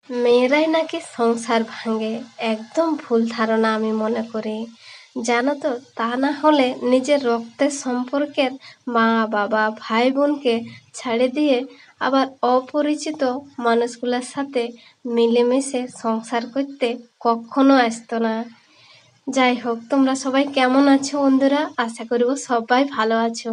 মেয়েরাই নাকি সংসার ভাঙে, একদম ভুল ধারণা আমি মনে করি। জানো তো, তা না হলে নিজের রক্তের সম্পর্কের মা বাবা ভাই বোনকে ছেড়ে দিয়ে আবার অপরিচিত মানুষগুলোর সাথে মিলেমিশে সংসার করতে কখনো আসতো না। যাই হোক, তোমরা সবাই কেমন আছো বন্ধুরা? আশা করব সবাই ভালো আছো।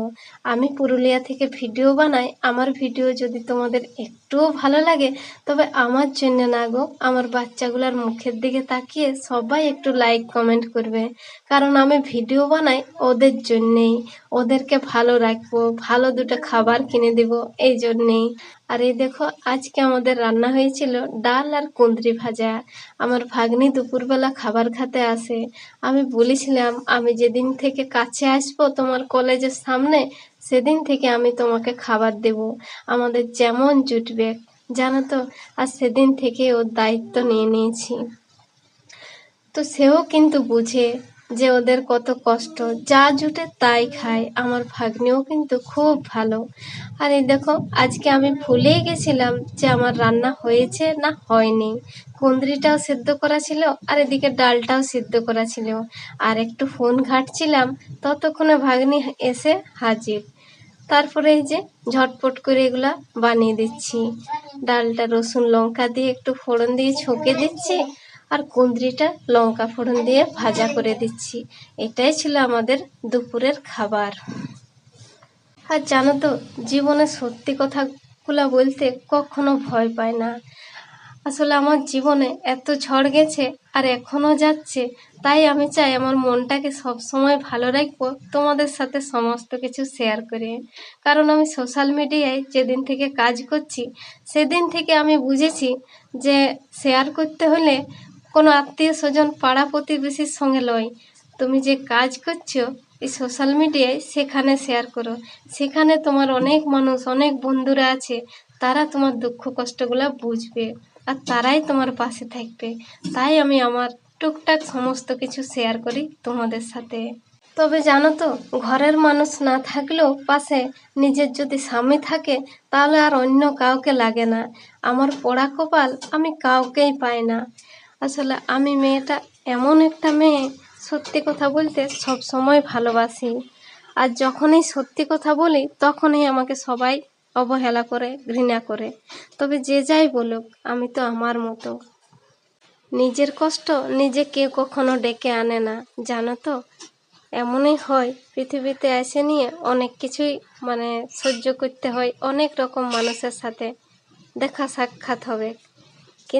আমি পুরুলিয়া থেকে ভিডিও বানাই। আমার ভিডিও যদি তোমাদের একটুও ভালো লাগে, তবে আমার জন্য না গো, আমার বাচ্চাগুলোর মুখের দিকে তাকিয়ে সবাই একটু লাইক কমেন্ট করবে। কারণ আমি ভিডিও বানাই ওদের জন্যেই, ওদেরকে ভালো রাখবো, ভালো দুটো খাবার কিনে দেব, এই জন্যেই। আর এই দেখো, আজকে আমাদের রান্না হয়েছিল ডাল আর কুঁদরি ভাজা। আমার ভাগ্নি দুপুরবেলা খাবার খেতে আসে। আমি বলেছিলাম আমি যেদিন থেকে কাছে আসবো তোমার কলেজের সামনে, সেদিন থেকে আমি তোমাকে খাবার দেব, আমাদের যেমন জুটবে, জানো তো। আর সেদিন থেকে ওর দায়িত্ব নিয়ে নিয়েছি। তো সেও কিন্তু বুঝে যে ওদের কত কষ্ট, যা জুটে তাই খায়। আমার ভাগ্নেও কিন্তু খুব ভালো। আর এই দেখো, আজকে আমি ভুলেই গেছিলাম যে আমার রান্না হয়েছে না হয়নি। কুঁদরিটাও সিদ্ধ করা ছিল, আর এদিকে ডালটাও সিদ্ধ করা ছিল। আর একটু ফোন ঘাঁটছিলাম, ততক্ষণে ভাগ্নি এসে হাজির। তারপরে এই যে ঝটপট করে এগুলা বানিয়ে দিচ্ছি। ডালটা রসুন লঙ্কা দিয়ে একটু ফোড়ন দিয়ে ছকে দিচ্ছি, আর কুঁদরিটা লঙ্কা ফোড়ন দিয়ে ভাজা করে দিচ্ছি। এটাই ছিল আমাদের দুপুরের খাবার। আর জানো তো, জীবনে সত্যি কথাগুলো বলতে কখনো ভয় পায় না। আসলে আমার জীবনে এত ঝড় গেছে আর এখনো যাচ্ছে, তাই আমি চাই আমার মনটাকে সব সময় ভালো রাখবো, তোমাদের সাথে সমস্ত কিছু শেয়ার করে। কারণ আমি সোশ্যাল মিডিয়ায় যেদিন থেকে কাজ করছি, সেদিন থেকে আমি বুঝেছি যে শেয়ার করতে হলে কোনো আত্মীয় স্বজন পাড়া প্রতিবেশীর সঙ্গে লয়। তুমি যে কাজ করছো এই সোশ্যাল মিডিয়ায়, সেখানে শেয়ার করো। সেখানে তোমার অনেক মানুষ, অনেক বন্ধুরা আছে, তারা তোমার দুঃখ কষ্টগুলো বুঝবে, আর তারাই তোমার পাশে থাকবে। তাই আমি আমার টুকটাক সমস্ত কিছু শেয়ার করি তোমাদের সাথে। তবে জানো তো, ঘরের মানুষ না থাকলেও পাশে নিজের যদি স্বামী থাকে, তাহলে আর অন্য কাউকে লাগে না। আমার পোড়া কপাল, আমি কাউকেই পাই না। আসলে আমি মেয়েটা এমন একটা মেয়ে, সত্যি কথা বলতে সব সময় ভালোবাসি। আর যখনই সত্যি কথা বলি, তখনই আমাকে সবাই অবহেলা করে, ঘৃণা করে। তবে যে যাই বলুক, আমি তো আমার মতো। নিজের কষ্ট নিজে কেউ কখনো ডেকে আনে না, জানো তো। এমনই হয়, পৃথিবীতে এসে নিয়ে অনেক কিছুই সহ্য করতে হয়। অনেক রকম মানুষের সাথে দেখা সাক্ষাৎ হবে,